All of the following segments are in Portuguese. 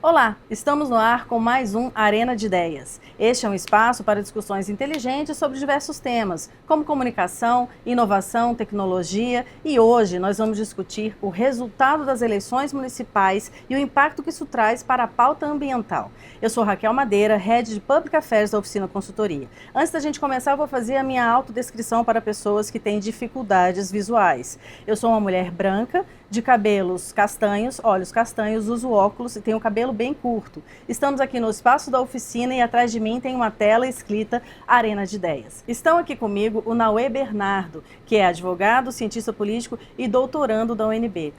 Olá, estamos no ar com mais um Arena de Ideias. Este é um espaço para discussões inteligentes sobre diversos temas, como comunicação, inovação, tecnologia, e hoje nós vamos discutir o resultado das eleições municipais e o impacto que isso traz para a pauta ambiental. Eu sou Raquel Madeira, Head de Public Affairs da Oficina Consultoria. Antes da gente começar, eu vou fazer a minha autodescrição para pessoas que têm dificuldades visuais. Eu sou uma mulher branca, de cabelos castanhos, olhos castanhos, uso óculos e tenho o cabelo bem curto. Estamos aqui no espaço da oficina e atrás de mim tem uma tela escrita Arena de Ideias. Estão aqui comigo o Nauê Bernardo, que é advogado, cientista político e doutorando da UNB.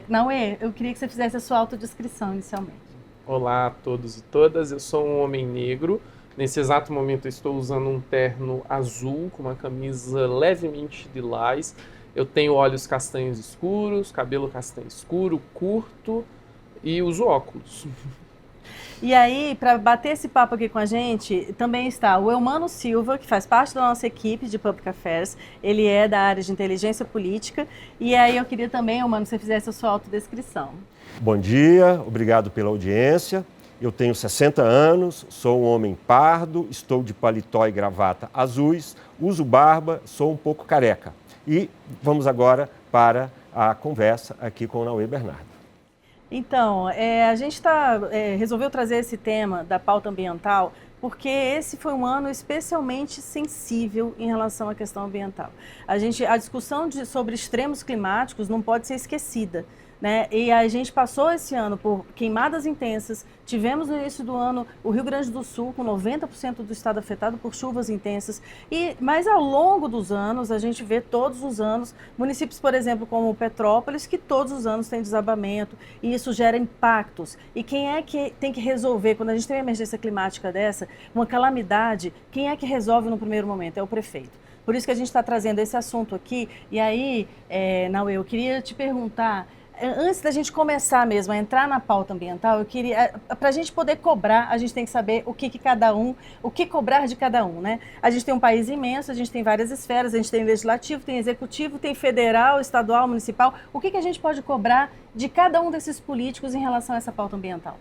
Nauê, eu queria que você fizesse a sua autodescrição inicialmente. Olá a todos e todas, eu sou um homem negro. Nesse exato momento eu estou usando um terno azul com uma camisa levemente lilás. Eu tenho olhos castanhos escuros, cabelo castanho escuro, curto e uso óculos. E aí, para bater esse papo aqui com a gente, também está o Eumano Silva, que faz parte da nossa equipe de Public Affairs. Ele é da área de inteligência política. E aí eu queria também, Eumano, que você fizesse a sua autodescrição. Bom dia, obrigado pela audiência. Eu tenho 60 anos, sou um homem pardo, estou de paletó e gravata azuis, uso barba, sou um pouco careca. E vamos agora para a conversa aqui com o Nauê Bernardo. Então, a gente resolveu trazer esse tema da pauta ambiental porque esse foi um ano especialmente sensível em relação à questão ambiental. A discussão sobre extremos climáticos não pode ser esquecida, né? E a gente passou esse ano por queimadas intensas, tivemos no início do ano o Rio Grande do Sul com 90% do estado afetado por chuvas intensas, mas ao longo dos anos, a gente vê todos os anos, municípios, por exemplo, como Petrópolis, que todos os anos tem desabamento, e isso gera impactos. E quem é que tem que resolver, quando a gente tem uma emergência climática dessa, uma calamidade, quem é que resolve no primeiro momento? É o prefeito. Por isso que a gente está trazendo esse assunto aqui. E aí, Nauê, eu queria te perguntar, antes da gente começar mesmo a entrar na pauta ambiental, eu queria, para a gente poder cobrar, a gente tem que saber o que cobrar de cada um, né? A gente tem um país imenso, a gente tem várias esferas, a gente tem legislativo, tem executivo, tem federal, estadual, municipal. O que a gente pode cobrar de cada um desses políticos em relação a essa pauta ambiental?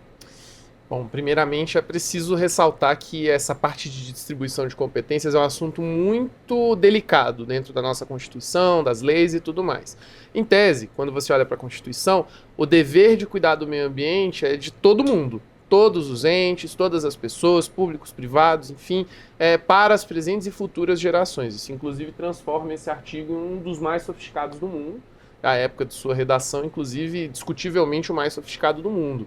Bom, primeiramente é preciso ressaltar que essa parte de distribuição de competências é um assunto muito delicado dentro da nossa Constituição, das leis e tudo mais. Em tese, quando você olha para a Constituição, o dever de cuidar do meio ambiente é de todo mundo, todos os entes, todas as pessoas, públicos, privados, enfim, para as presentes e futuras gerações. Isso, inclusive, transforma esse artigo em um dos mais sofisticados do mundo, à época de sua redação, inclusive, discutivelmente o mais sofisticado do mundo.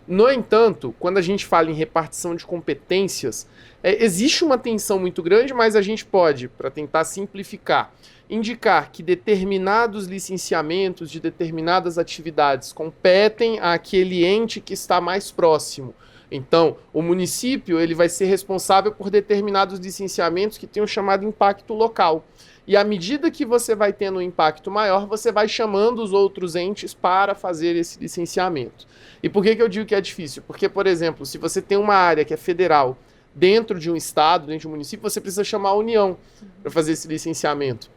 No entanto, quando a gente fala em repartição de competências, existe uma tensão muito grande, mas a gente pode, para tentar simplificar, indicar que determinados licenciamentos de determinadas atividades competem àquele ente que está mais próximo. Então, o município ele vai ser responsável por determinados licenciamentos que têm o chamado impacto local. E à medida que você vai tendo um impacto maior, você vai chamando os outros entes para fazer esse licenciamento. E por que eu digo que é difícil? Porque, por exemplo, se você tem uma área que é federal dentro de um estado, dentro de um município, você precisa chamar a União para fazer esse licenciamento.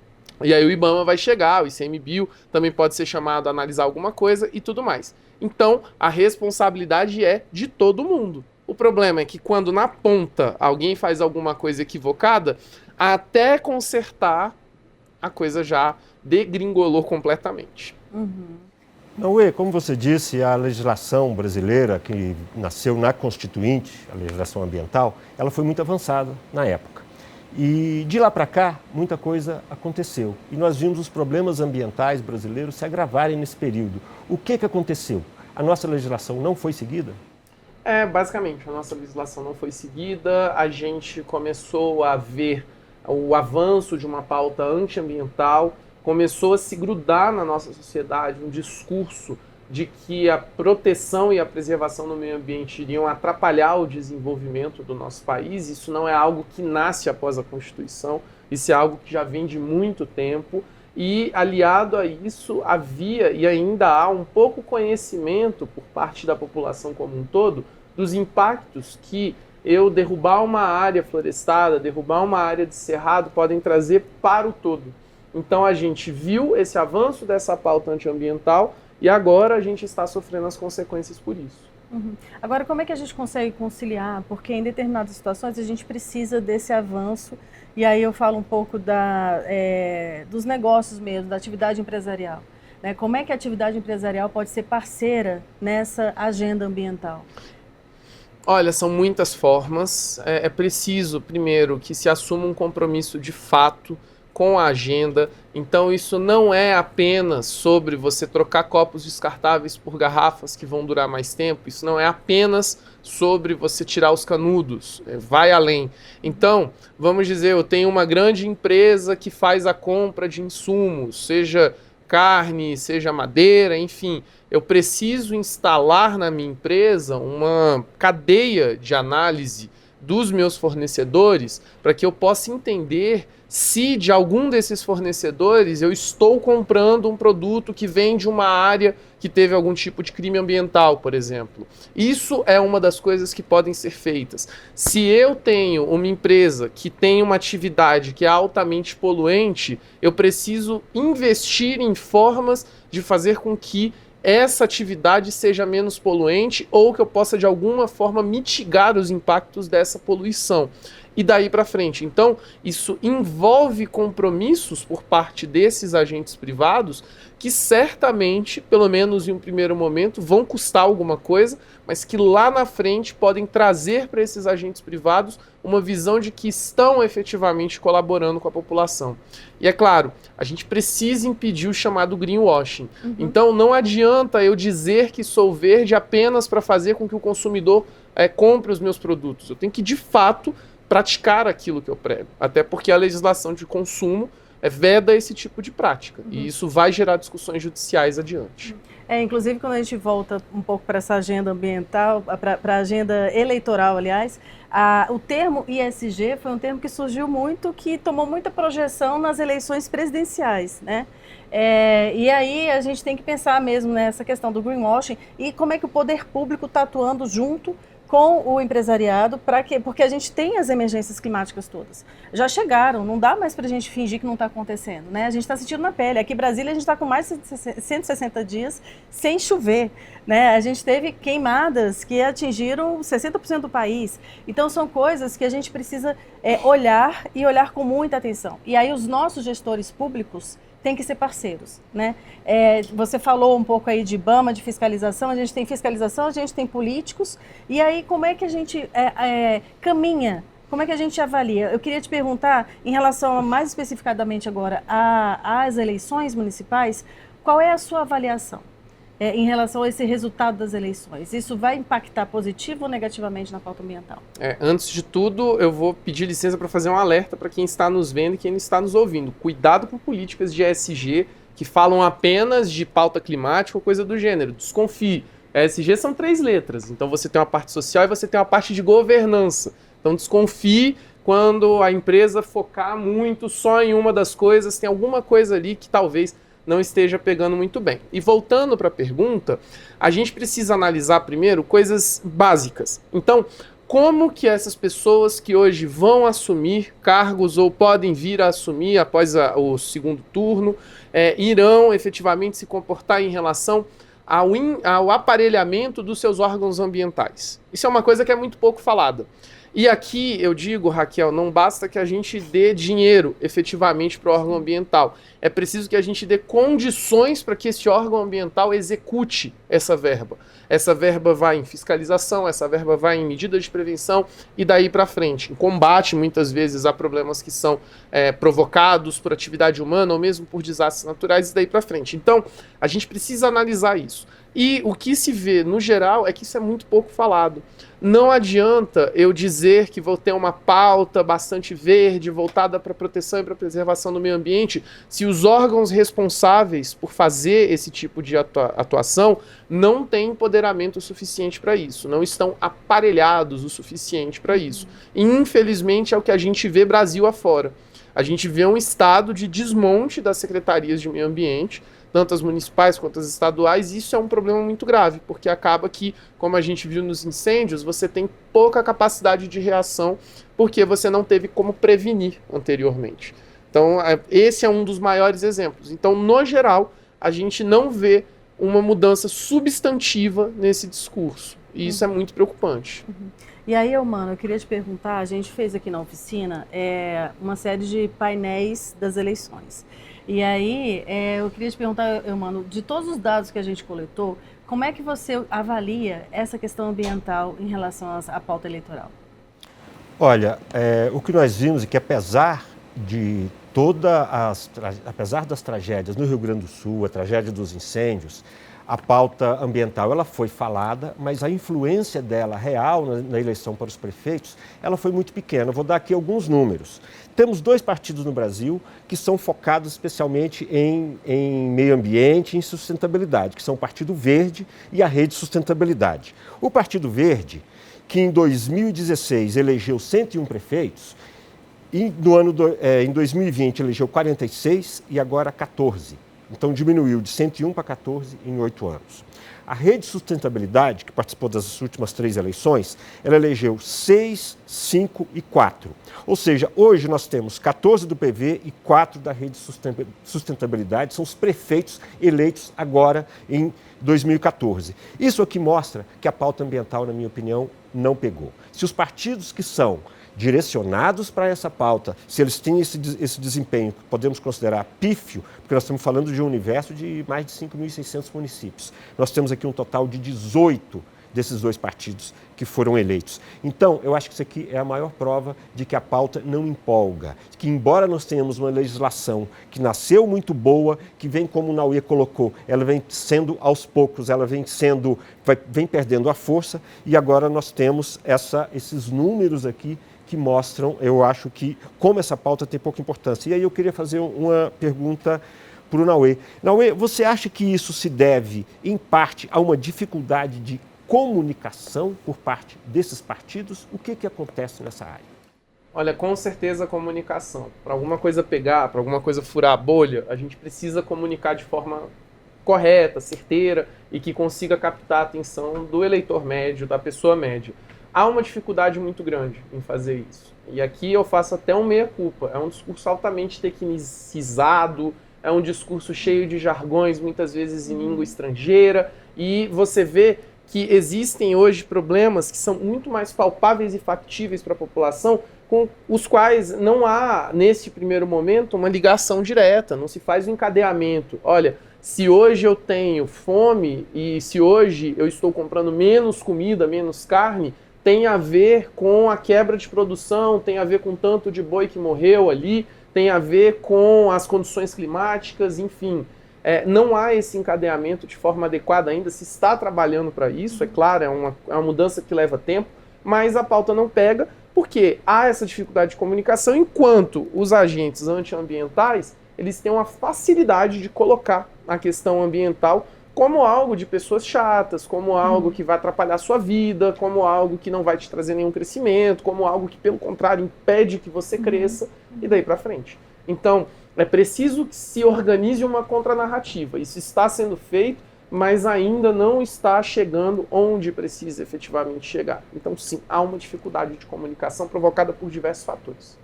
E aí o IBAMA vai chegar, o ICMBio também pode ser chamado a analisar alguma coisa e tudo mais. Então, a responsabilidade é de todo mundo. O problema é que quando na ponta alguém faz alguma coisa equivocada, até consertar, a coisa já degringolou completamente. Nauê, como você disse, a legislação brasileira, que nasceu na Constituinte, a legislação ambiental, ela foi muito avançada na época. E de lá para cá, muita coisa aconteceu. E nós vimos os problemas ambientais brasileiros se agravarem nesse período. O que aconteceu? A nossa legislação não foi seguida? Basicamente, a nossa legislação não foi seguida, a gente começou a ver o avanço de uma pauta antiambiental, começou a se grudar na nossa sociedade um discurso de que a proteção e a preservação do meio ambiente iriam atrapalhar o desenvolvimento do nosso país. Isso não é algo que nasce após a Constituição, isso é algo que já vem de muito tempo. E, aliado a isso, havia e ainda há um pouco conhecimento por parte da população como um todo dos impactos que derrubar uma área florestada, derrubar uma área de cerrado podem trazer para o todo. Então a gente viu esse avanço dessa pauta antiambiental e agora a gente está sofrendo as consequências por isso. Agora, como é que a gente consegue conciliar? Porque em determinadas situações a gente precisa desse avanço, e aí eu falo um pouco dos negócios mesmo, da atividade empresarial. Né? Como é que a atividade empresarial pode ser parceira nessa agenda ambiental? Olha, são muitas formas. É preciso, primeiro, que se assuma um compromisso de fato com a agenda. Então, isso não é apenas sobre você trocar copos descartáveis por garrafas que vão durar mais tempo. Isso não é apenas sobre você tirar os canudos. Vai além. Então, vamos dizer, eu tenho uma grande empresa que faz a compra de insumos, seja carne, seja madeira, enfim. Eu preciso instalar na minha empresa uma cadeia de análise dos meus fornecedores para que eu possa entender se de algum desses fornecedores eu estou comprando um produto que vem de uma área que teve algum tipo de crime ambiental, por exemplo. Isso é uma das coisas que podem ser feitas. Se eu tenho uma empresa que tem uma atividade que é altamente poluente, eu preciso investir em formas de fazer com que essa atividade seja menos poluente ou que eu possa de alguma forma mitigar os impactos dessa poluição. E daí para frente. Então, isso envolve compromissos por parte desses agentes privados que certamente, pelo menos em um primeiro momento, vão custar alguma coisa, mas que lá na frente podem trazer para esses agentes privados uma visão de que estão efetivamente colaborando com a população. E é claro, a gente precisa impedir o chamado greenwashing. Então, não adianta eu dizer que sou verde apenas para fazer com que o consumidor compre os meus produtos. Eu tenho que, de fato, praticar aquilo que eu prego. Até porque a legislação de consumo veda esse tipo de prática. E isso vai gerar discussões judiciais adiante. Inclusive, quando a gente volta um pouco para essa agenda ambiental, para a agenda eleitoral, aliás, o termo ESG foi um termo que surgiu muito, que tomou muita projeção nas eleições presidenciais, né? E aí a gente tem que pensar mesmo nessa questão do greenwashing e como é que o poder público está atuando junto com o empresariado, porque a gente tem as emergências climáticas todas. Já chegaram, não dá mais para a gente fingir que não está acontecendo, né? A gente está sentindo na pele. Aqui em Brasília a gente está com mais de 160 dias sem chover, né? A gente teve queimadas que atingiram 60% do país. Então são coisas que a gente precisa olhar e olhar com muita atenção. E aí os nossos gestores públicos tem que ser parceiros, né? Você falou um pouco aí de IBAMA, de fiscalização, a gente tem fiscalização, a gente tem políticos, e aí como é que a gente caminha, como é que a gente avalia? Eu queria te perguntar, em relação mais especificadamente agora às eleições municipais, qual é a sua avaliação em relação a esse resultado das eleições? Isso vai impactar positivo ou negativamente na pauta ambiental? Antes de tudo, eu vou pedir licença para fazer um alerta para quem está nos vendo e quem está nos ouvindo. Cuidado com políticas de ESG que falam apenas de pauta climática ou coisa do gênero. Desconfie. ESG são 3 letras. Então você tem uma parte social e você tem uma parte de governança. Então desconfie quando a empresa focar muito só em uma das coisas. Tem alguma coisa ali que talvez não esteja pegando muito bem. E voltando para a pergunta, a gente precisa analisar primeiro coisas básicas. Então, como que essas pessoas que hoje vão assumir cargos ou podem vir a assumir após o segundo turno, irão efetivamente se comportar em relação ao aparelhamento dos seus órgãos ambientais? Isso é uma coisa que é muito pouco falada. E aqui eu digo, Raquel, não basta que a gente dê dinheiro efetivamente para o órgão ambiental. É preciso que a gente dê condições para que esse órgão ambiental execute essa verba. Essa verba vai em fiscalização, essa verba vai em medidas de prevenção e daí para frente. Em combate, muitas vezes, a problemas que são provocados por atividade humana ou mesmo por desastres naturais e daí para frente. Então, a gente precisa analisar isso. E o que se vê, no geral, é que isso é muito pouco falado. Não adianta eu dizer que vou ter uma pauta bastante verde, voltada para a proteção e para a preservação do meio ambiente, se os órgãos responsáveis por fazer esse tipo de atuação não têm empoderamento suficiente para isso, não estão aparelhados o suficiente para isso. E, infelizmente, é o que a gente vê Brasil afora. A gente vê um estado de desmonte das secretarias de meio ambiente, tanto as municipais quanto as estaduais, e isso é um problema muito grave, porque acaba que, como a gente viu nos incêndios, você tem pouca capacidade de reação, porque você não teve como prevenir anteriormente. Então, esse é um dos maiores exemplos. Então, no geral, a gente não vê uma mudança substantiva nesse discurso. E isso é muito preocupante. E aí, Eumano, eu queria te perguntar, a gente fez aqui na oficina uma série de painéis das eleições. E aí, eu queria te perguntar, Eumano, de todos os dados que a gente coletou, como é que você avalia essa questão ambiental em relação à pauta eleitoral? Olha, o que nós vimos é que apesar das tragédias no Rio Grande do Sul, a tragédia dos incêndios, a pauta ambiental ela foi falada, mas a influência dela real na eleição para os prefeitos, ela foi muito pequena. Eu vou dar aqui alguns números. Temos 2 partidos no Brasil que são focados especialmente em meio ambiente e em sustentabilidade, que são o Partido Verde e a Rede Sustentabilidade. O Partido Verde, que em 2016 elegeu 101 prefeitos, em 2020 elegeu 46 e agora 14. Então diminuiu de 101 para 14 em 8 anos. A Rede Sustentabilidade, que participou das últimas 3 eleições, ela elegeu 6, 5 e 4. Ou seja, hoje nós temos 14 do PV e 4 da Rede Sustentabilidade, são os prefeitos eleitos agora em 2014. Isso aqui mostra que a pauta ambiental, na minha opinião, não pegou. Se os partidos que são direcionados para essa pauta, se eles têm esse desempenho que podemos considerar pífio, porque nós estamos falando de um universo de mais de 5.600 municípios. Nós temos aqui um total de 18 desses 2 partidos que foram eleitos. Então, eu acho que isso aqui é a maior prova de que a pauta não empolga, que embora nós tenhamos uma legislação que nasceu muito boa, que vem, como o Naue colocou, ela vem sendo aos poucos, ela vem perdendo a força, e agora nós temos esses números aqui que mostram, eu acho que, como essa pauta tem pouca importância. E aí eu queria fazer uma pergunta para o Naue. Naue, você acha que isso se deve, em parte, a uma dificuldade de comunicação por parte desses partidos? O que acontece nessa área? Olha, com certeza a comunicação. Para alguma coisa pegar, para alguma coisa furar a bolha, a gente precisa comunicar de forma correta, certeira e que consiga captar a atenção do eleitor médio, da pessoa média. Há uma dificuldade muito grande em fazer isso. E aqui eu faço até um meia-culpa. É um discurso altamente tecnicizado, é um discurso cheio de jargões, muitas vezes em língua estrangeira, e você vê que existem hoje problemas que são muito mais palpáveis e factíveis para a população, com os quais não há, nesse primeiro momento, uma ligação direta, não se faz um encadeamento. Olha, se hoje eu tenho fome e se hoje eu estou comprando menos comida, menos carne, tem a ver com a quebra de produção, tem a ver com o tanto de boi que morreu ali, tem a ver com as condições climáticas, enfim. Não há esse encadeamento de forma adequada ainda, se está trabalhando para isso, é claro, é uma mudança que leva tempo, mas a pauta não pega, porque há essa dificuldade de comunicação, enquanto os agentes antiambientais, eles têm uma facilidade de colocar a questão ambiental como algo de pessoas chatas, como algo que vai atrapalhar a sua vida, como algo que não vai te trazer nenhum crescimento, como algo que, pelo contrário, impede que você cresça, e daí para frente. Então, é preciso que se organize uma contranarrativa. Isso está sendo feito, mas ainda não está chegando onde precisa efetivamente chegar. Então, sim, há uma dificuldade de comunicação provocada por diversos fatores.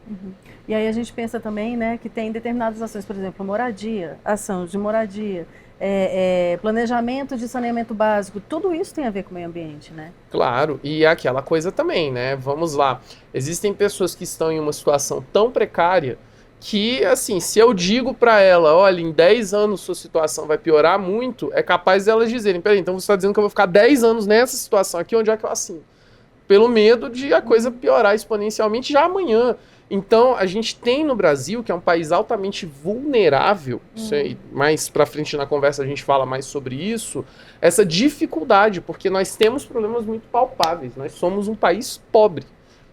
E aí a gente pensa também, né, que tem determinadas ações, por exemplo, moradia, ação de moradia, planejamento de saneamento básico, tudo isso tem a ver com o meio ambiente, né? Claro, e aquela coisa também, né? Vamos lá. Existem pessoas que estão em uma situação tão precária que, assim, se eu digo para ela, olha, em 10 anos sua situação vai piorar muito, é capaz delas dizerem, peraí, então você está dizendo que eu vou ficar 10 anos nessa situação aqui, onde é que eu assino? Pelo medo de a coisa piorar exponencialmente já amanhã. Então, a gente tem no Brasil, que é um país altamente vulnerável, mais para frente na conversa a gente fala mais sobre isso, essa dificuldade, porque nós temos problemas muito palpáveis, nós somos um país pobre.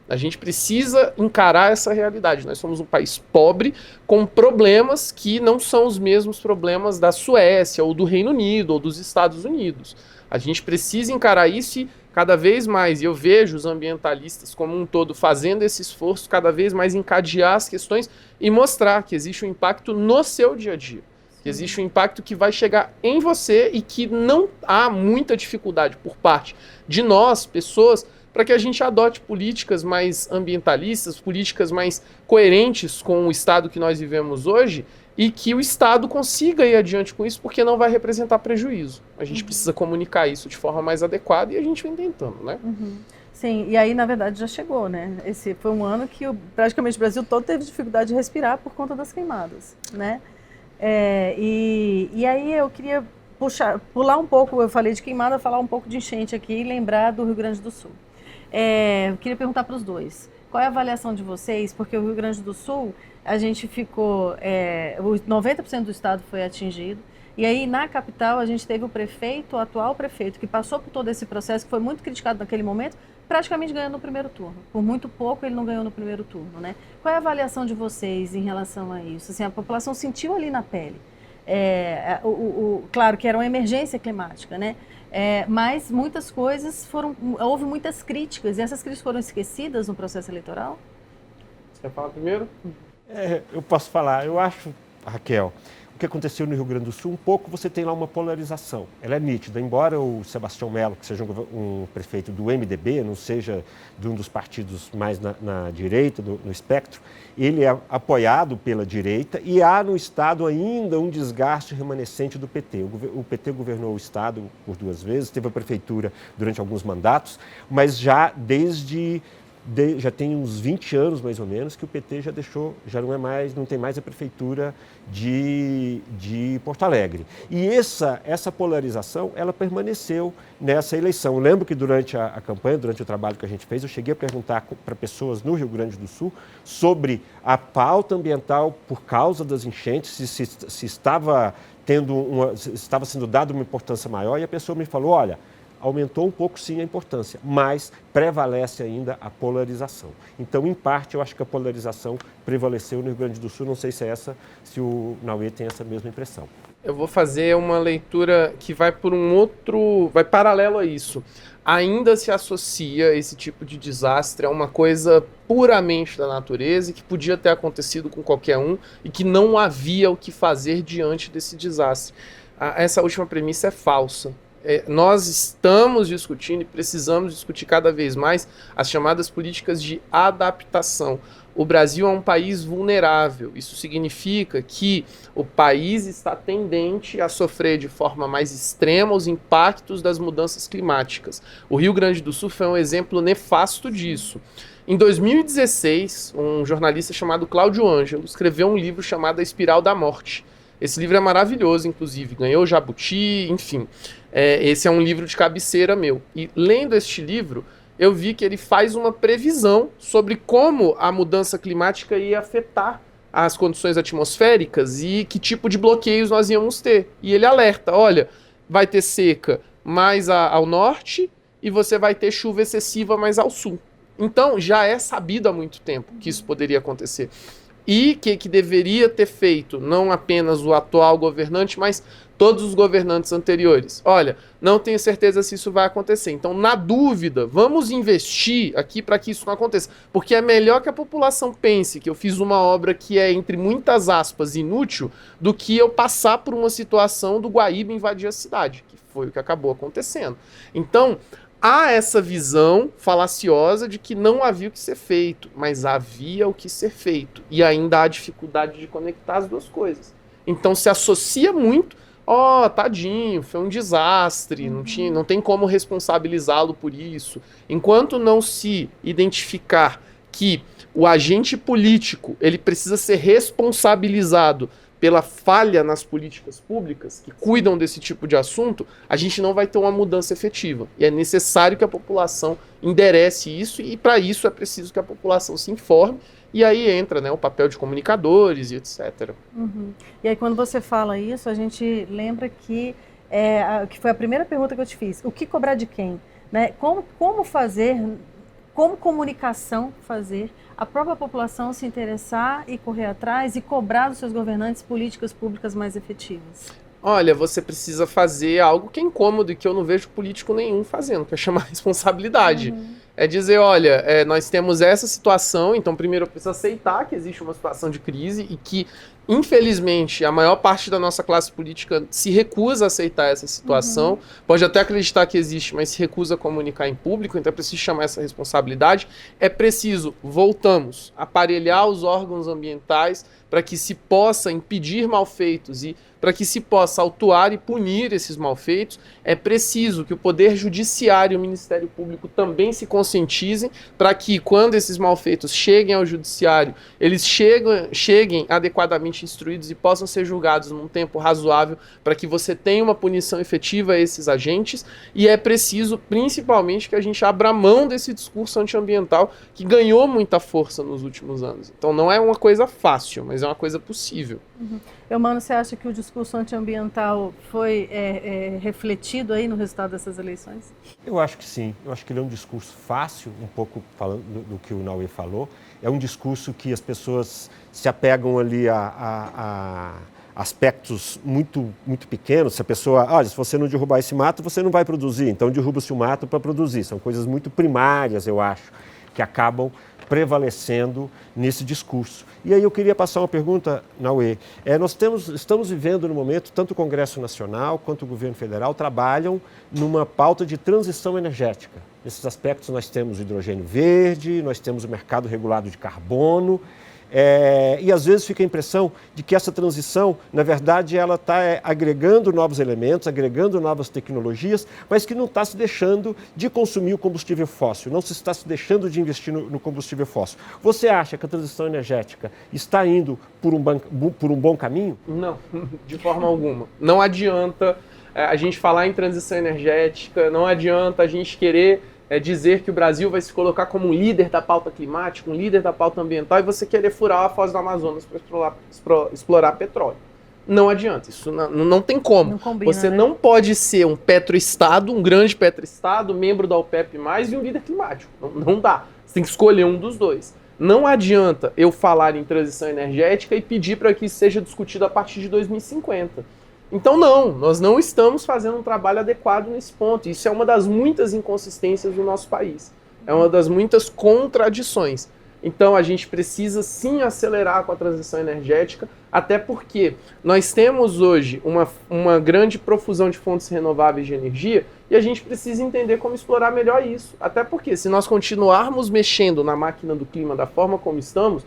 A gente precisa encarar essa realidade. Nós somos um país pobre com problemas que não são os mesmos problemas da Suécia, ou do Reino Unido, ou dos Estados Unidos. A gente precisa encarar isso e cada vez mais, e eu vejo os ambientalistas como um todo fazendo esse esforço, cada vez mais encadear as questões e mostrar que existe um impacto no seu dia a dia. Que existe um impacto que vai chegar em você e que não há muita dificuldade por parte de nós, pessoas, para que a gente adote políticas mais ambientalistas, políticas mais coerentes com o estado que nós vivemos hoje, e que o Estado consiga ir adiante com isso, porque não vai representar prejuízo. A gente precisa comunicar isso de forma mais adequada e a gente vem tentando, né? Sim, e aí, na verdade, já chegou, né? Esse foi um ano que praticamente o Brasil todo teve dificuldade de respirar por conta das queimadas, né? E aí eu queria pular um pouco, eu falei de queimada, falar um pouco de enchente aqui e lembrar do Rio Grande do Sul. Eu queria perguntar para os dois, qual é a avaliação de vocês? Porque o Rio Grande do Sul, a gente ficou, 90% do estado foi atingido, e aí na capital a gente teve o atual prefeito, que passou por todo esse processo, que foi muito criticado naquele momento, praticamente ganhando no primeiro turno. Por muito pouco ele não ganhou no primeiro turno, né? Qual é a avaliação de vocês em relação a isso? Assim, a população sentiu ali na pele. Claro que era uma emergência climática, né? Mas muitas coisas houve muitas críticas, e essas críticas foram esquecidas no processo eleitoral? Você quer falar primeiro? Eu posso falar. Eu acho, Raquel, o que aconteceu no Rio Grande do Sul, um pouco você tem lá uma polarização. Ela é nítida, embora o Sebastião Melo, que seja um prefeito do MDB, não seja de um dos partidos mais na direita, no espectro, ele é apoiado pela direita e há no Estado ainda um desgaste remanescente do PT. O PT governou o Estado por 2 vezes, teve a prefeitura durante alguns mandatos, mas já já tem uns 20 anos, mais ou menos, que o PT já não tem mais a prefeitura de Porto Alegre. E essa polarização, ela permaneceu nessa eleição. Eu lembro que durante a campanha, durante o trabalho que a gente fez, eu cheguei a perguntar para pessoas no Rio Grande do Sul sobre a pauta ambiental por causa das enchentes, se estava sendo dada uma importância maior, e a pessoa me falou, olha, aumentou um pouco sim a importância, mas prevalece ainda a polarização. Então, em parte, eu acho que a polarização prevaleceu no Rio Grande do Sul, não sei se o Naue tem essa mesma impressão. Eu vou fazer uma leitura que vai vai paralelo a isso. Ainda se associa esse tipo de desastre a uma coisa puramente da natureza e que podia ter acontecido com qualquer um e que não havia o que fazer diante desse desastre. Essa última premissa é falsa. Nós estamos discutindo e precisamos discutir cada vez mais as chamadas políticas de adaptação. O Brasil é um país vulnerável. Isso significa que o país está tendente a sofrer de forma mais extrema os impactos das mudanças climáticas. O Rio Grande do Sul foi um exemplo nefasto disso. Em 2016, um jornalista chamado Cláudio Ângelo escreveu um livro chamado A Espiral da Morte. Esse livro é maravilhoso, inclusive, ganhou Jabuti, enfim. Esse é um livro de cabeceira meu. E lendo este livro, eu vi que ele faz uma previsão sobre como a mudança climática ia afetar as condições atmosféricas e que tipo de bloqueios nós íamos ter. E ele alerta, olha, vai ter seca mais ao norte e você vai ter chuva excessiva mais ao sul. Então, já é sabido há muito tempo que isso poderia acontecer. E que deveria ter feito não apenas o atual governante, mas todos os governantes anteriores. Olha, não tenho certeza se isso vai acontecer. Então, na dúvida, vamos investir aqui para que isso não aconteça. Porque é melhor que a população pense que eu fiz uma obra que é, entre muitas aspas, inútil, do que eu passar por uma situação do Guaíba invadir a cidade, que foi o que acabou acontecendo. Então, há essa visão falaciosa de que não havia o que ser feito, mas havia o que ser feito. E ainda há dificuldade de conectar as duas coisas. Então se associa muito, tadinho, foi um desastre, não tem como responsabilizá-lo por isso. Enquanto não se identificar que o agente político ele precisa ser responsabilizado pela falha nas políticas públicas que cuidam desse tipo de assunto, a gente não vai ter uma mudança efetiva. E é necessário que a população enderece isso, e para isso é preciso que a população se informe, e aí entra, né, o papel de comunicadores e etc. E aí quando você fala isso, a gente lembra que foi a primeira pergunta que eu te fiz, o que cobrar de quem? Né? Como fazer, como comunicação fazer a própria população se interessar e correr atrás e cobrar dos seus governantes políticas públicas mais efetivas? Olha, você precisa fazer algo que é incômodo e que eu não vejo político nenhum fazendo, que é chamar responsabilidade. É dizer, olha, nós temos essa situação, então primeiro eu preciso aceitar que existe uma situação de crise e que, infelizmente, a maior parte da nossa classe política se recusa a aceitar essa situação, pode até acreditar que existe, mas se recusa a comunicar em público, então é preciso chamar essa responsabilidade. É preciso, voltamos, aparelhar os órgãos ambientais para que se possa impedir malfeitos e para que se possa autuar e punir esses malfeitos. É preciso que o Poder Judiciário e o Ministério Público também se conscientizem para que, quando esses malfeitos cheguem ao Judiciário, eles cheguem adequadamente instruídos e possam ser julgados num tempo razoável para que você tenha uma punição efetiva a esses agentes. E é preciso, principalmente, que a gente abra mão desse discurso antiambiental que ganhou muita força nos últimos anos. Então não é uma coisa fácil, mas é uma coisa possível. Eumano, você acha que o discurso antiambiental foi refletido aí no resultado dessas eleições? Eu acho que sim. Eu acho que ele é um discurso fácil, um pouco falando do que o Naue falou. É um discurso que as pessoas se apegam ali a aspectos muito, muito pequenos. Se a pessoa, olha, se você não derrubar esse mato, você não vai produzir. Então derruba-se o mato para produzir. São coisas muito primárias, eu acho, que acabam prevalecendo nesse discurso. E aí eu queria passar uma pergunta, Naue. Nós estamos vivendo no momento, tanto o Congresso Nacional quanto o governo federal trabalham numa pauta de transição energética. Nesses aspectos nós temos o hidrogênio verde, nós temos o mercado regulado de carbono, e às vezes fica a impressão de que essa transição, na verdade, ela está agregando novos elementos, agregando novas tecnologias, mas que não está se deixando de consumir o combustível fóssil, não se está se deixando de investir no combustível fóssil. Você acha que a transição energética está indo por um bom caminho? Não, de forma alguma. Não adianta a gente falar em transição energética, não adianta a gente querer dizer que o Brasil vai se colocar como um líder da pauta climática, um líder da pauta ambiental, e você querer furar a foz do Amazonas para explorar petróleo. Não adianta, isso não tem como. Não combina, você né? não pode ser um petroestado, um grande petroestado, membro da OPEP+, e um líder climático. Não dá. Você tem que escolher um dos dois. Não adianta eu falar em transição energética e pedir para que isso seja discutido a partir de 2050. Então nós não estamos fazendo um trabalho adequado nesse ponto. Isso é uma das muitas inconsistências do nosso país. É uma das muitas contradições. Então a gente precisa sim acelerar com a transição energética, até porque nós temos hoje uma grande profusão de fontes renováveis de energia e a gente precisa entender como explorar melhor isso. Até porque se nós continuarmos mexendo na máquina do clima da forma como estamos,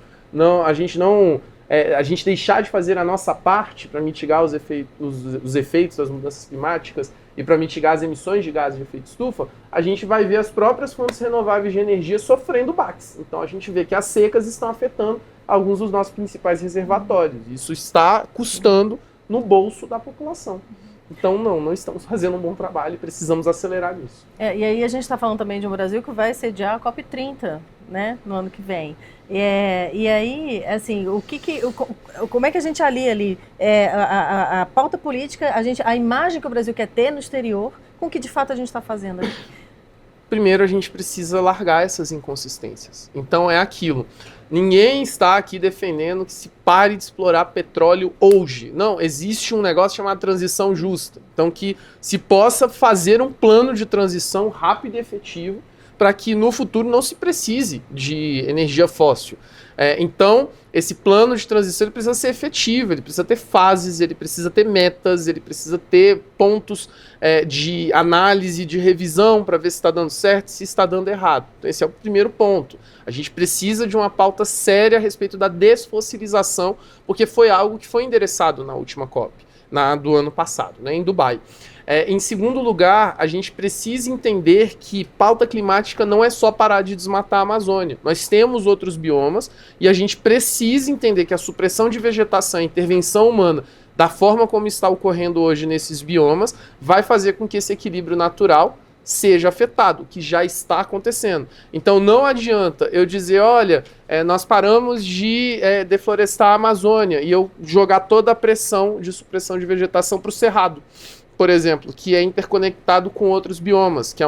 a gente deixar de fazer a nossa parte para mitigar os efeitos das mudanças climáticas e para mitigar as emissões de gases de efeito estufa, a gente vai ver as próprias fontes renováveis de energia sofrendo baques. Então a gente vê que as secas estão afetando alguns dos nossos principais reservatórios. Isso está custando no bolso da população. Então não estamos fazendo um bom trabalho e precisamos acelerar nisso. E aí a gente está falando também de um Brasil que vai sediar a COP30, né, no ano que vem. E aí, assim, como é que a gente alia ali a pauta política, a imagem que o Brasil quer ter no exterior, com o que de fato a gente está fazendo ali? Primeiro a gente precisa largar essas inconsistências. Então é aquilo. Ninguém está aqui defendendo que se pare de explorar petróleo hoje. Não, existe um negócio chamado transição justa. Então que se possa fazer um plano de transição rápido e efetivo para que no futuro não se precise de energia fóssil. Então, esse plano de transição ele precisa ser efetivo, ele precisa ter fases, ele precisa ter metas, ele precisa ter pontos de análise, de revisão para ver se está dando certo, se está dando errado. Então, esse é o primeiro ponto. A gente precisa de uma pauta séria a respeito da desfossilização, porque foi algo que foi endereçado na última COP, do ano passado, né, em Dubai. Em segundo lugar, a gente precisa entender que pauta climática não é só parar de desmatar a Amazônia. Nós temos outros biomas e a gente precisa entender que a supressão de vegetação e intervenção humana, da forma como está ocorrendo hoje nesses biomas, vai fazer com que esse equilíbrio natural seja afetado, o que já está acontecendo. Então não adianta eu dizer, olha, nós paramos de deflorestar a Amazônia e eu jogar toda a pressão de supressão de vegetação para o Cerrado, por exemplo, que é interconectado com outros biomas, que é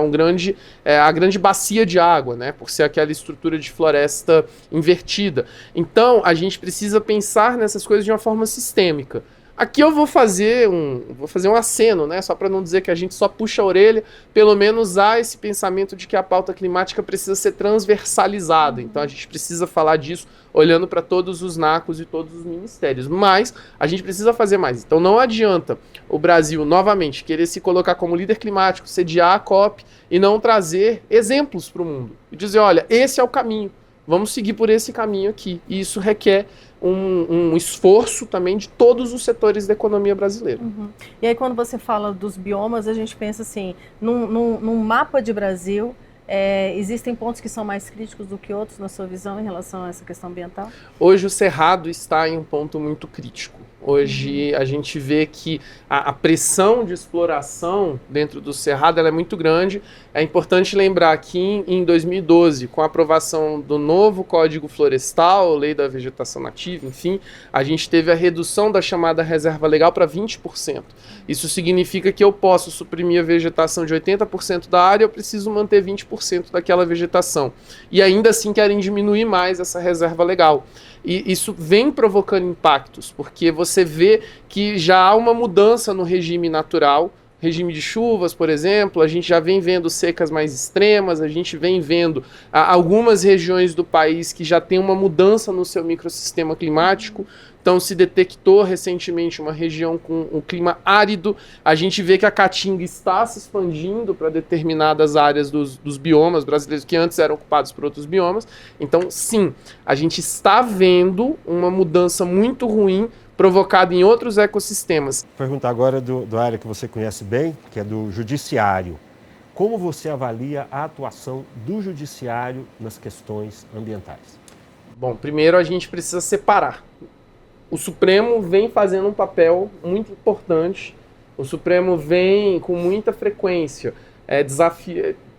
a grande bacia de água, né, por ser aquela estrutura de floresta invertida. Então, a gente precisa pensar nessas coisas de uma forma sistêmica. Aqui eu vou fazer um aceno, né? Só para não dizer que a gente só puxa a orelha, pelo menos há esse pensamento de que a pauta climática precisa ser transversalizada. Então a gente precisa falar disso olhando para todos os NACOs e todos os ministérios. Mas a gente precisa fazer mais. Então não adianta o Brasil, novamente, querer se colocar como líder climático, sediar a COP e não trazer exemplos para o mundo. E dizer, olha, esse é o caminho. Vamos seguir por esse caminho aqui. E isso requer um esforço também de todos os setores da economia brasileira. Uhum. E aí quando você fala dos biomas, a gente pensa assim, num mapa de Brasil, existem pontos que são mais críticos do que outros na sua visão em relação a essa questão ambiental? Hoje o Cerrado está em um ponto muito crítico. Hoje a gente vê que a pressão de exploração dentro do Cerrado ela é muito grande. É importante lembrar que em 2012, com a aprovação do novo Código Florestal, Lei da Vegetação Nativa, enfim, a gente teve a redução da chamada reserva legal para 20%. Isso significa que eu posso suprimir a vegetação de 80% da área, eu preciso manter 20% daquela vegetação. E ainda assim querem diminuir mais essa reserva legal. E isso vem provocando impactos, porque você vê que já há uma mudança no regime natural, regime de chuvas, por exemplo, a gente já vem vendo secas mais extremas, a gente vem vendo algumas regiões do país que já tem uma mudança no seu microssistema climático. Então se detectou recentemente uma região com um clima árido, a gente vê que a caatinga está se expandindo para determinadas áreas dos biomas brasileiros que antes eram ocupados por outros biomas. Então sim, a gente está vendo uma mudança muito ruim provocada em outros ecossistemas. Vou perguntar agora da área que você conhece bem, que é do judiciário. Como você avalia a atuação do judiciário nas questões ambientais? Bom, primeiro a gente precisa separar. O Supremo vem fazendo um papel muito importante. O Supremo vem com muita frequência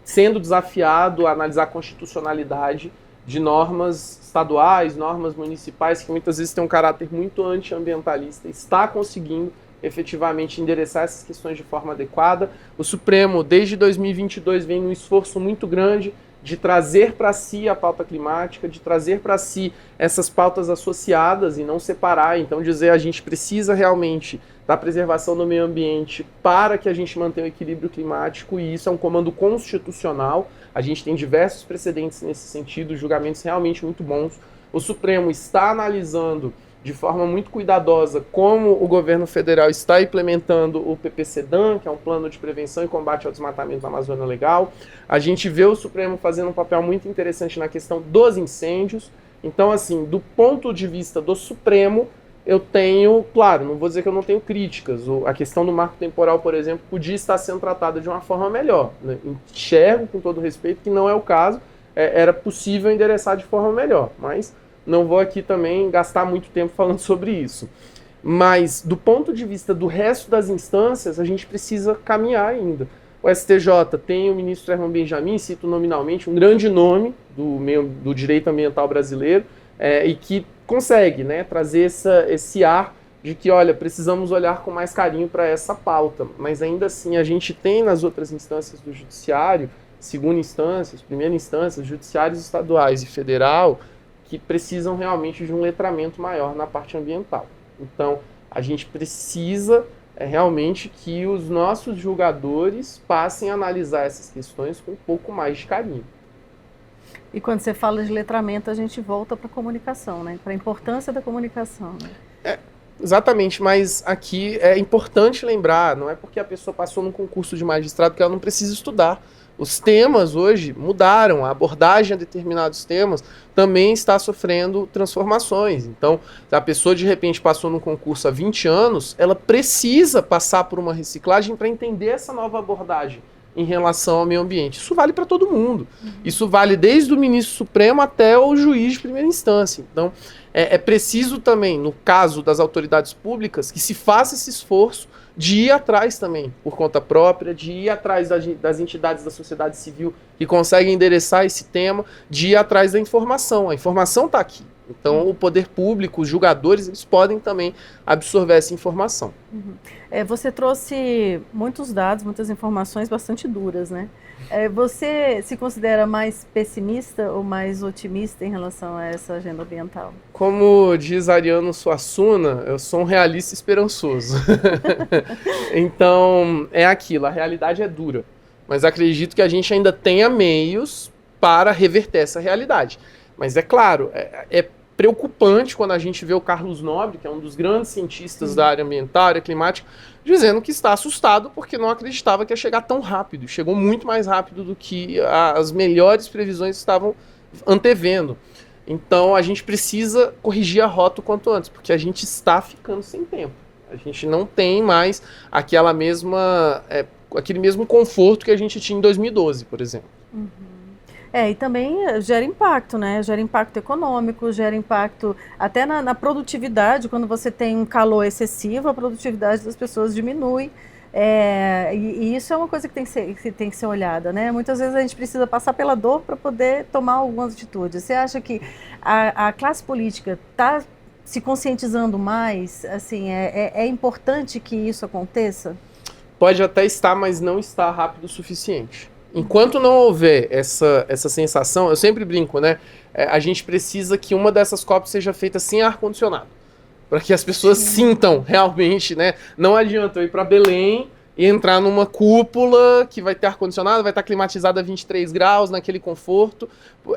sendo desafiado a analisar a constitucionalidade de normas estaduais, normas municipais, que muitas vezes têm um caráter muito antiambientalista. Está conseguindo efetivamente endereçar essas questões de forma adequada. O Supremo, desde 2022, vem num esforço muito grande de trazer para si a pauta climática, de trazer para si essas pautas associadas e não separar. Então dizer a gente precisa realmente da preservação do meio ambiente para que a gente mantenha o equilíbrio climático, e isso é um comando constitucional. A gente tem diversos precedentes nesse sentido, julgamentos realmente muito bons. O Supremo está analisando de forma muito cuidadosa como o governo federal está implementando o PPCDAM, que é um plano de prevenção e combate ao desmatamento na Amazônia Legal. A gente vê o Supremo fazendo um papel muito interessante na questão dos incêndios. Então, assim, do ponto de vista do Supremo, eu tenho, claro, não vou dizer que eu não tenho críticas. A questão do marco temporal, por exemplo, podia estar sendo tratada de uma forma melhor, né? Enxergo, com todo respeito, que não é o caso. Era possível endereçar de forma melhor, mas não vou aqui também gastar muito tempo falando sobre isso. Mas, do ponto de vista do resto das instâncias, a gente precisa caminhar ainda. O STJ tem o ministro Herman Benjamin, cito nominalmente, um grande nome do direito ambiental brasileiro, e que consegue, né, trazer esse ar de que, olha, precisamos olhar com mais carinho para essa pauta. Mas ainda assim, a gente tem nas outras instâncias do judiciário, segunda instância, primeira instância, judiciários estaduais e federal, que precisam realmente de um letramento maior na parte ambiental. Então, a gente precisa realmente que os nossos julgadores passem a analisar essas questões com um pouco mais de carinho. E quando você fala de letramento, a gente volta para a comunicação, né? Para a importância da comunicação, né? Exatamente, mas aqui é importante lembrar, não é porque a pessoa passou num concurso de magistrado que ela não precisa estudar. Os temas hoje mudaram, a abordagem a determinados temas também está sofrendo transformações. Então, se a pessoa de repente passou num concurso há 20 anos, ela precisa passar por uma reciclagem para entender essa nova abordagem em relação ao meio ambiente. Isso vale para todo mundo. Isso vale desde o ministro Supremo até o juiz de primeira instância. Então, é preciso também, no caso das autoridades públicas, que se faça esse esforço de ir atrás também, por conta própria, de ir atrás das entidades da sociedade civil que conseguem endereçar esse tema, de ir atrás da informação. A informação está aqui. Então, o poder público, os julgadores, eles podem também absorver essa informação. Você trouxe muitos dados, muitas informações bastante duras, né? Você se considera mais pessimista ou mais otimista em relação a essa agenda ambiental? Como diz Ariano Suassuna, eu sou um realista esperançoso. Então, é aquilo, a realidade é dura. Mas acredito que a gente ainda tenha meios para reverter essa realidade. Mas é claro, é preocupante quando a gente vê o Carlos Nobre, que é um dos grandes cientistas da área ambiental, área climática, dizendo que está assustado porque não acreditava que ia chegar tão rápido. Chegou muito mais rápido do que as melhores previsões estavam antevendo. Então a gente precisa corrigir a rota o quanto antes, porque a gente está ficando sem tempo. A gente não tem mais aquele mesmo conforto que a gente tinha em 2012, por exemplo. E também gera impacto, né? Gera impacto econômico, gera impacto até na produtividade. Quando você tem um calor excessivo, a produtividade das pessoas diminui. E isso é uma coisa que tem que ser olhada, né? Muitas vezes a gente precisa passar pela dor para poder tomar algumas atitudes. Você acha que a classe política está se conscientizando mais? Assim, é importante que isso aconteça? Pode até estar, mas não está rápido o suficiente. Enquanto não houver essa sensação, eu sempre brinco, né? A gente precisa que uma dessas COPs seja feita sem ar-condicionado. Para que as pessoas sintam realmente, né? Não adianta eu ir para Belém e entrar numa cúpula que vai ter ar-condicionado, vai estar climatizada a 23 graus, naquele conforto.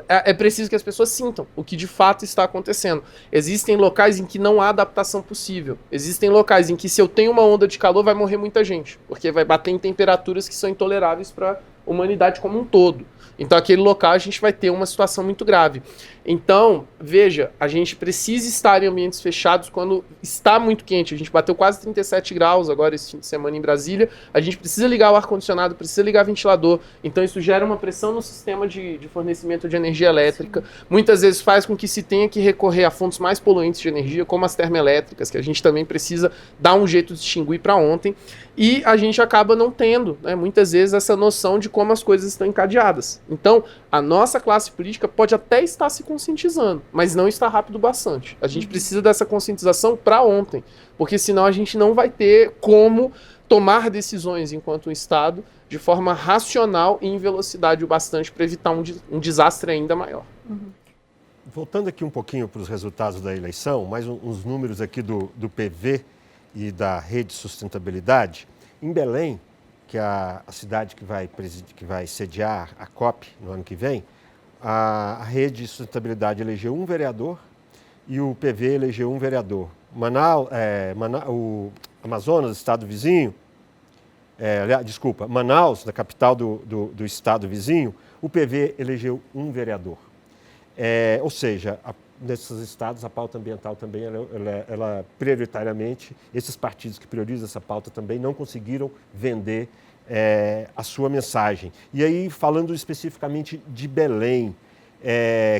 É preciso que as pessoas sintam o que de fato está acontecendo. Existem locais em que não há adaptação possível. Existem locais em que, se eu tenho uma onda de calor, vai morrer muita gente, porque vai bater em temperaturas que são intoleráveis para a humanidade como um todo. Então, aquele local a gente vai ter uma situação muito grave. Então, veja, a gente precisa estar em ambientes fechados quando está muito quente. A gente bateu quase 37 graus agora esse fim de semana em Brasília. A gente precisa ligar o ar-condicionado, precisa ligar o ventilador. Então, isso gera uma pressão no sistema de fornecimento de energia elétrica. Sim. Muitas vezes faz com que se tenha que recorrer a fontes mais poluentes de energia, como as termoelétricas, que a gente também precisa dar um jeito de extinguir para ontem. E a gente acaba não tendo, né, muitas vezes, essa noção de como as coisas estão encadeadas. Então, a nossa classe política pode até estar se conscientizando, mas não está rápido bastante. A gente precisa dessa conscientização para ontem, porque senão a gente não vai ter como tomar decisões enquanto um Estado de forma racional e em velocidade o bastante para evitar um desastre ainda maior. Voltando aqui um pouquinho para os resultados da eleição, mais uns números aqui do PV e da Rede Sustentabilidade. Em Belém, que é a cidade que vai sediar a COP no ano que vem, a Rede Sustentabilidade elegeu um vereador e o PV elegeu um vereador. O Amazonas, estado vizinho, Manaus, na capital do estado vizinho, o PV elegeu um vereador. Ou seja, nesses estados, a pauta ambiental também, ela prioritariamente, esses partidos que priorizam essa pauta também não conseguiram vender a sua mensagem. E aí, falando especificamente de Belém,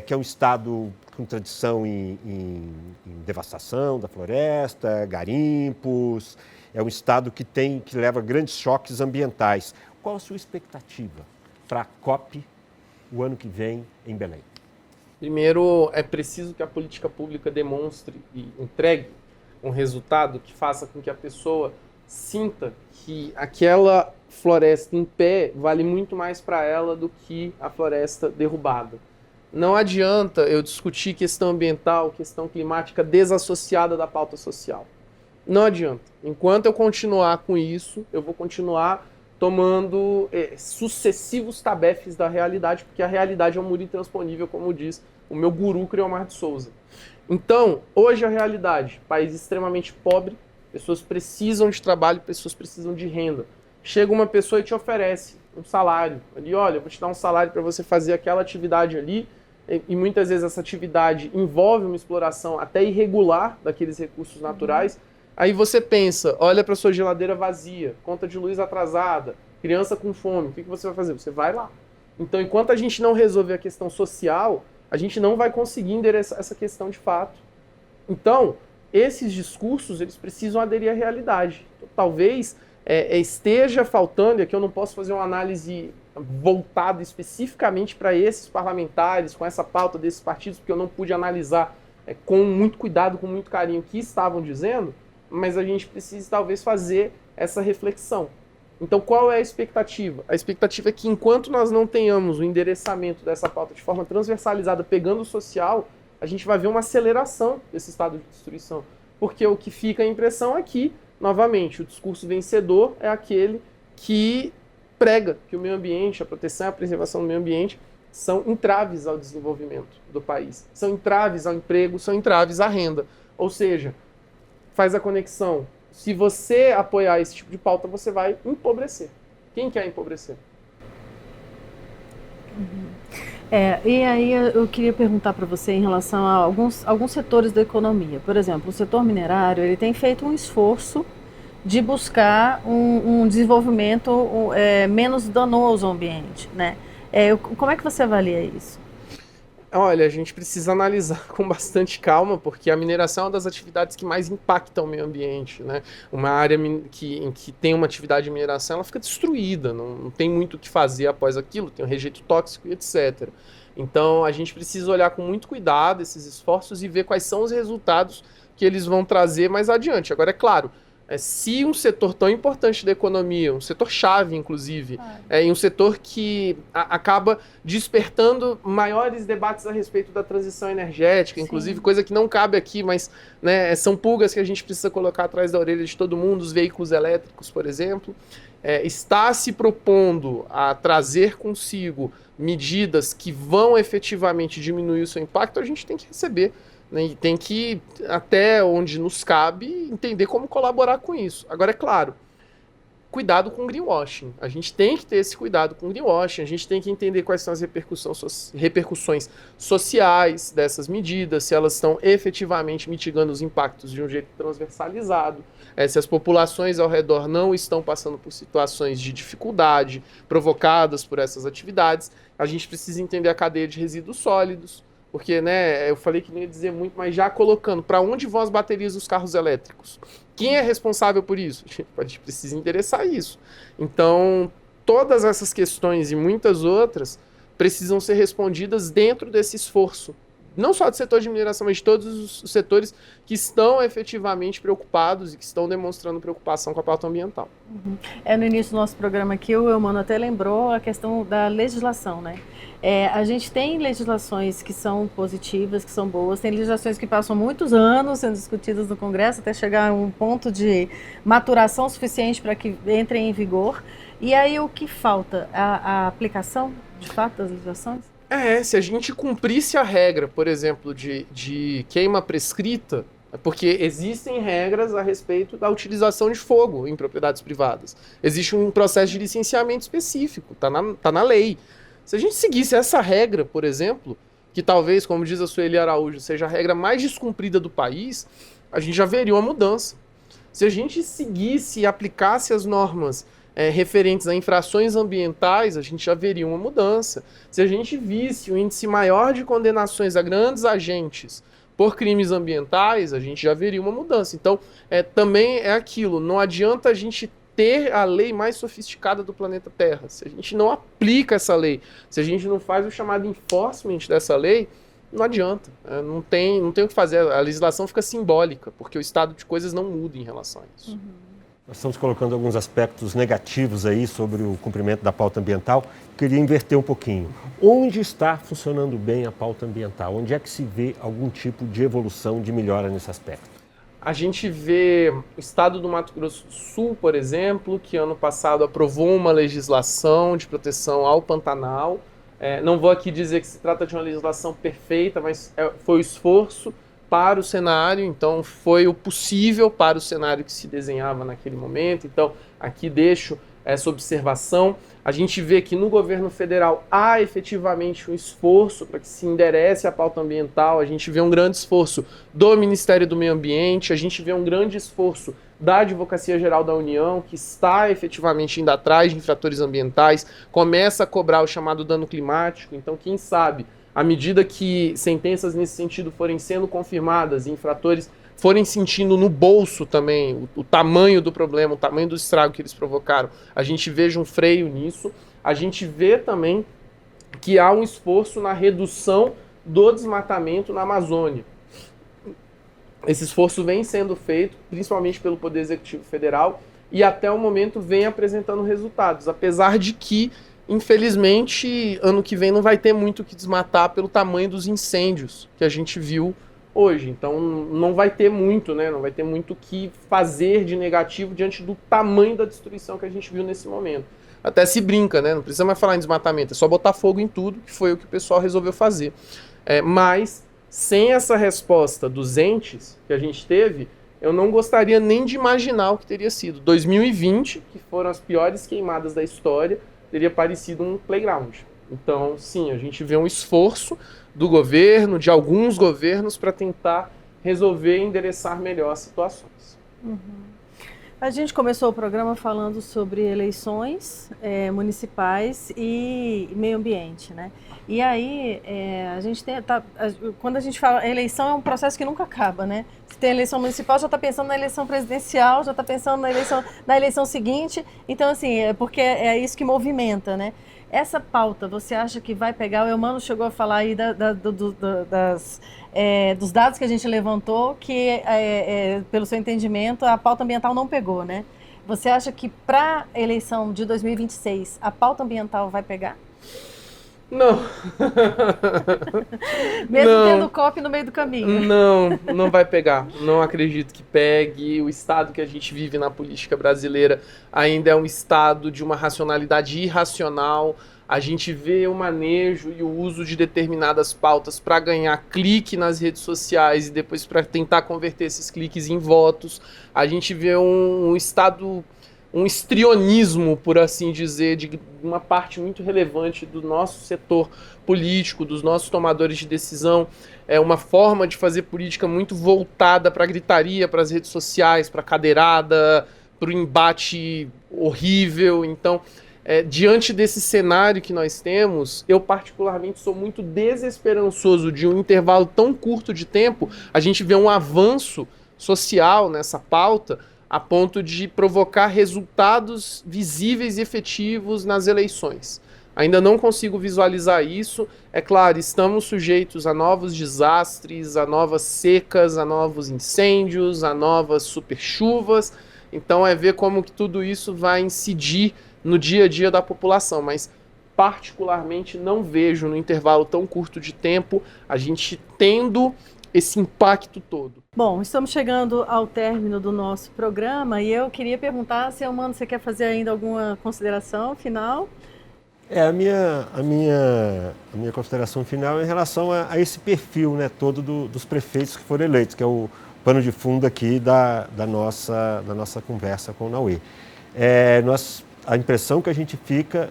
que é um estado com tradição em devastação da floresta, garimpos, é um estado que leva grandes choques ambientais. Qual a sua expectativa para a COP o ano que vem em Belém? Primeiro, é preciso que a política pública demonstre e entregue um resultado que faça com que a pessoa sinta que aquela floresta em pé vale muito mais para ela do que a floresta derrubada. Não adianta eu discutir questão ambiental, questão climática desassociada da pauta social. Não adianta. Enquanto eu continuar com isso, eu vou continuar tomando sucessivos tabefes da realidade, porque a realidade é um muro intransponível, como diz o meu guru Criomar de Souza. Então, hoje a realidade, país extremamente pobre, pessoas precisam de trabalho, pessoas precisam de renda. Chega uma pessoa e te oferece um salário. Ali, olha, eu vou te dar um salário para você fazer aquela atividade ali, e muitas vezes essa atividade envolve uma exploração até irregular daqueles recursos naturais. Aí você pensa, olha para sua geladeira vazia, conta de luz atrasada, criança com fome, o que você vai fazer? Você vai lá. Então, enquanto a gente não resolver a questão social, a gente não vai conseguir endereçar essa questão de fato. Então, esses discursos, eles precisam aderir à realidade. Então, talvez esteja faltando, e aqui eu não posso fazer uma análise voltada especificamente para esses parlamentares, com essa pauta desses partidos, porque eu não pude analisar com muito cuidado, com muito carinho, o que estavam dizendo, mas a gente precisa talvez fazer essa reflexão. Então, qual é a expectativa? A expectativa é que enquanto nós não tenhamos o endereçamento dessa pauta de forma transversalizada, pegando o social, a gente vai ver uma aceleração desse estado de destruição. Porque o que fica a impressão é que, novamente, o discurso vencedor é aquele que prega que o meio ambiente, a proteção e a preservação do meio ambiente são entraves ao desenvolvimento do país, são entraves ao emprego, são entraves à renda. Ou seja, faz a conexão. Se você apoiar esse tipo de pauta, você vai empobrecer. Quem quer empobrecer? E aí eu queria perguntar para você em relação a alguns setores da economia. Por exemplo, o setor minerário, ele tem feito um esforço de buscar um desenvolvimento menos danoso ao ambiente, né? Como é que você avalia isso? Olha, a gente precisa analisar com bastante calma, porque a mineração é uma das atividades que mais impactam o meio ambiente, né? Uma área em que tem uma atividade de mineração, ela fica destruída, não tem muito o que fazer após aquilo, tem um rejeito tóxico e etc. Então, a gente precisa olhar com muito cuidado esses esforços e ver quais são os resultados que eles vão trazer mais adiante. Agora, é claro, se um setor tão importante da economia, um setor chave, inclusive, em um setor que acaba despertando maiores debates a respeito da transição energética, inclusive, sim, coisa que não cabe aqui, mas né, são pulgas que a gente precisa colocar atrás da orelha de todo mundo, os veículos elétricos, por exemplo, está se propondo a trazer consigo medidas que vão efetivamente diminuir o seu impacto, a gente tem que receber. E tem que, até onde nos cabe, entender como colaborar com isso. Agora, é claro, cuidado com o greenwashing. A gente tem que ter esse cuidado com o greenwashing, a gente tem que entender quais são as repercussões sociais dessas medidas, se elas estão efetivamente mitigando os impactos de um jeito transversalizado, se as populações ao redor não estão passando por situações de dificuldade provocadas por essas atividades. A gente precisa entender a cadeia de resíduos sólidos, porque, né, eu falei que não ia dizer muito, mas já colocando para onde vão as baterias dos carros elétricos? Quem é responsável por isso? A gente precisa interessar isso. Então, todas essas questões e muitas outras precisam ser respondidas dentro desse esforço. Não só do setor de mineração, mas de todos os setores que estão efetivamente preocupados e que estão demonstrando preocupação com a pauta ambiental. No início do nosso programa aqui, o Eumano até lembrou a questão da legislação, né? A gente tem legislações que são positivas, que são boas, tem legislações que passam muitos anos sendo discutidas no Congresso até chegar a um ponto de maturação suficiente para que entrem em vigor. E aí o que falta? A aplicação, de fato, das legislações? Se a gente cumprisse a regra, por exemplo, de queima prescrita, porque existem regras a respeito da utilização de fogo em propriedades privadas. Existe um processo de licenciamento específico, tá na lei. Se a gente seguisse essa regra, por exemplo, que talvez, como diz a Sueli Araújo, seja a regra mais descumprida do país, a gente já veria uma mudança. Se a gente seguisse e aplicasse as normas referentes a infrações ambientais, a gente já veria uma mudança. Se a gente visse um índice maior de condenações a grandes agentes por crimes ambientais, a gente já veria uma mudança. Então, também é aquilo, não adianta a gente ter a lei mais sofisticada do planeta Terra. Se a gente não aplica essa lei, se a gente não faz o chamado enforcement dessa lei, não adianta. Não tem o que fazer. A legislação fica simbólica, porque o estado de coisas não muda em relação a isso. Nós estamos colocando alguns aspectos negativos aí sobre o cumprimento da pauta ambiental. Queria inverter um pouquinho. Onde está funcionando bem a pauta ambiental? Onde é que se vê algum tipo de evolução, de melhora nesse aspecto? A gente vê o estado do Mato Grosso do Sul, por exemplo, que ano passado aprovou uma legislação de proteção ao Pantanal. Não vou aqui dizer que se trata de uma legislação perfeita, mas foi o esforço para o cenário, então foi o possível para o cenário que se desenhava naquele momento. Então, aqui deixo essa observação. A gente vê que no governo federal há efetivamente um esforço para que se enderece a pauta ambiental, a gente vê um grande esforço do Ministério do Meio Ambiente, a gente vê um grande esforço da Advocacia Geral da União, que está efetivamente indo atrás de infratores ambientais, começa a cobrar o chamado dano climático. Então, quem sabe, à medida que sentenças nesse sentido forem sendo confirmadas e infratores forem sentindo no bolso também o tamanho do problema, o tamanho do estrago que eles provocaram, a gente veja um freio nisso. A gente vê também que há um esforço na redução do desmatamento na Amazônia. Esse esforço vem sendo feito, principalmente pelo Poder Executivo Federal, e até o momento vem apresentando resultados, apesar de que, infelizmente, ano que vem não vai ter muito o que desmatar pelo tamanho dos incêndios que a gente viu hoje. Então não vai ter muito, né? Não vai ter muito o que fazer de negativo diante do tamanho da destruição que a gente viu nesse momento. Até se brinca, né? Não precisa mais falar em desmatamento, é só botar fogo em tudo, que foi o que o pessoal resolveu fazer. Mas, sem essa resposta dos entes que a gente teve, eu não gostaria nem de imaginar o que teria sido. 2020, que foram as piores queimadas da história, teria parecido um playground. Então, sim, a gente vê um esforço do governo, de alguns governos, para tentar resolver e endereçar melhor as situações. A gente começou o programa falando sobre eleições municipais e meio ambiente, né? E aí, a gente quando a gente fala eleição, é um processo que nunca acaba, né? Se tem eleição municipal, já está pensando na eleição presidencial, já está pensando na eleição seguinte. Então, assim, porque é isso que movimenta, né? Essa pauta, você acha que vai pegar? O Eumano chegou a falar aí dos dados que a gente levantou, que, pelo seu entendimento, a pauta ambiental não pegou, né? Você acha que para a eleição de 2026, a pauta ambiental vai pegar? Não. Mesmo tendo COP no meio do caminho. Não vai pegar. Não acredito que pegue. O estado que a gente vive na política brasileira ainda é um estado de uma racionalidade irracional. A gente vê o manejo e o uso de determinadas pautas para ganhar clique nas redes sociais e depois para tentar converter esses cliques em votos. A gente vê um estado, um histrionismo, por assim dizer, de uma parte muito relevante do nosso setor político, dos nossos tomadores de decisão. É uma forma de fazer política muito voltada para a gritaria, para as redes sociais, para a cadeirada, para o embate horrível. Então, diante desse cenário que nós temos, eu particularmente sou muito desesperançoso de um intervalo tão curto de tempo, a gente vê um avanço social nessa pauta, a ponto de provocar resultados visíveis e efetivos nas eleições. Ainda não consigo visualizar isso. É claro, estamos sujeitos a novos desastres, a novas secas, a novos incêndios, a novas superchuvas. Então é ver como que tudo isso vai incidir no dia a dia da população, mas particularmente não vejo no intervalo tão curto de tempo a gente tendo esse impacto todo. Bom, estamos chegando ao término do nosso programa e eu queria perguntar se, Eumano, você quer fazer ainda alguma consideração final? A minha consideração final é em relação a esse perfil, né, todo dos prefeitos que foram eleitos, que é o pano de fundo aqui da nossa conversa com o Naue. A impressão que a gente fica,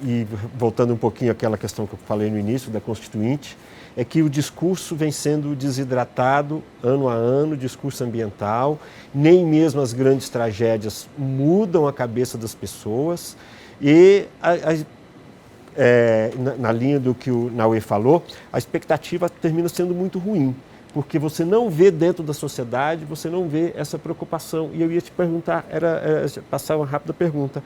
e voltando um pouquinho àquela questão que eu falei no início da Constituinte, é que o discurso vem sendo desidratado ano a ano, discurso ambiental, nem mesmo as grandes tragédias mudam a cabeça das pessoas e, na linha do que o Naue falou, a expectativa termina sendo muito ruim, porque você não vê dentro da sociedade, você não vê essa preocupação. E eu ia te perguntar, passar uma rápida pergunta.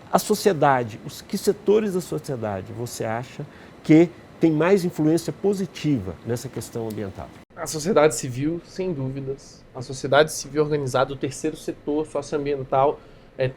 A sociedade, que setores da sociedade você acha que tem mais influência positiva nessa questão ambiental? A sociedade civil, sem dúvidas. A sociedade civil organizada, o terceiro setor socioambiental,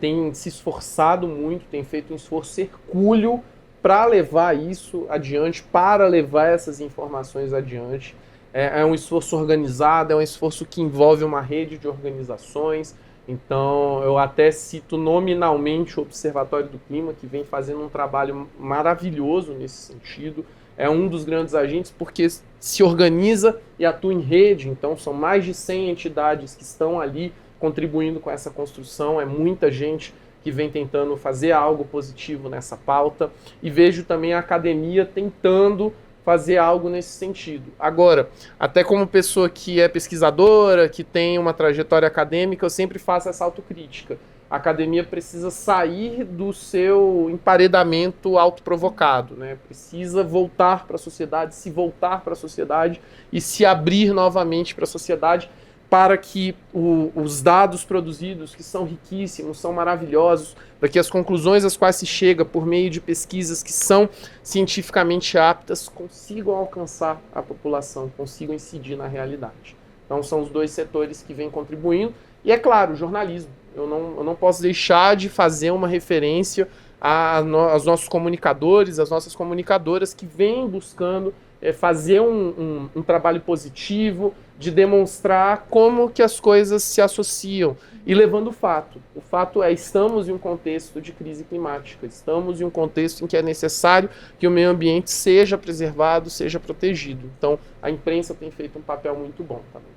tem se esforçado muito, tem feito um esforço hercúleo para levar isso adiante, para levar essas informações adiante. É um esforço organizado, é um esforço que envolve uma rede de organizações. Então, eu até cito nominalmente o Observatório do Clima, que vem fazendo um trabalho maravilhoso nesse sentido. É um dos grandes agentes porque se organiza e atua em rede. Então, são mais de 100 entidades que estão ali contribuindo com essa construção. É muita gente que vem tentando fazer algo positivo nessa pauta. E vejo também a academia tentando fazer algo nesse sentido. Agora, até como pessoa que é pesquisadora, que tem uma trajetória acadêmica, eu sempre faço essa autocrítica. A academia precisa sair do seu emparedamento autoprovocado, né? Precisa voltar para a sociedade, se voltar para a sociedade e se abrir novamente para a sociedade, para que os dados produzidos, que são riquíssimos, são maravilhosos, para que as conclusões às quais se chega por meio de pesquisas que são cientificamente aptas consigam alcançar a população, consigam incidir na realidade. Então são os dois setores que vêm contribuindo. E é claro, o jornalismo. Eu não posso deixar de fazer uma referência aos nossos comunicadores, às nossas comunicadoras que vêm buscando fazer um trabalho positivo, de demonstrar como que as coisas se associam e levando o fato. O fato é, estamos em um contexto de crise climática, estamos em um contexto em que é necessário que o meio ambiente seja preservado, seja protegido. Então, a imprensa tem feito um papel muito bom também.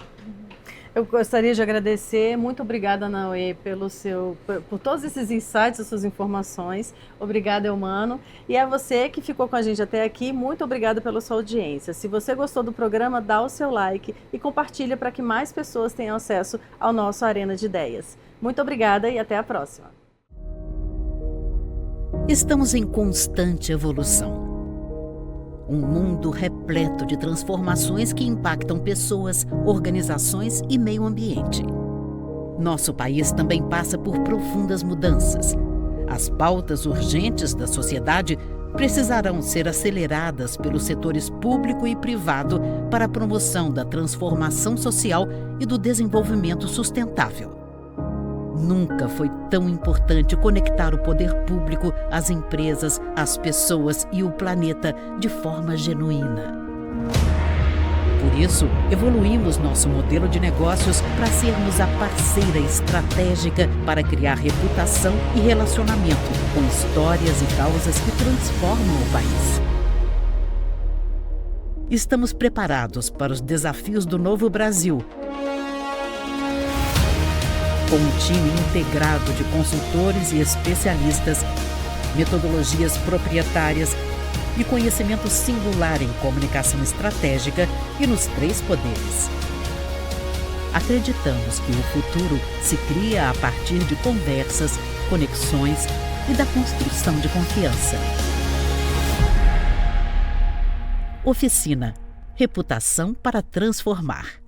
Eu gostaria de agradecer, muito obrigada, Naue, por todos esses insights, as suas informações. Obrigada, Eumano. E a você que ficou com a gente até aqui, muito obrigada pela sua audiência. Se você gostou do programa, dá o seu like e compartilha para que mais pessoas tenham acesso ao nosso Arena de Ideias. Muito obrigada e até a próxima. Estamos em constante evolução. Um mundo repleto de transformações que impactam pessoas, organizações e meio ambiente. Nosso país também passa por profundas mudanças. As pautas urgentes da sociedade precisarão ser aceleradas pelos setores público e privado para a promoção da transformação social e do desenvolvimento sustentável. Nunca foi tão importante conectar o poder público, as empresas, as pessoas e o planeta de forma genuína. Por isso, evoluímos nosso modelo de negócios para sermos a parceira estratégica para criar reputação e relacionamento com histórias e causas que transformam o país. Estamos preparados para os desafios do novo Brasil, com um time integrado de consultores e especialistas, metodologias proprietárias e conhecimento singular em comunicação estratégica e nos 3 poderes. Acreditamos que o futuro se cria a partir de conversas, conexões e da construção de confiança. Oficina. Reputação para transformar.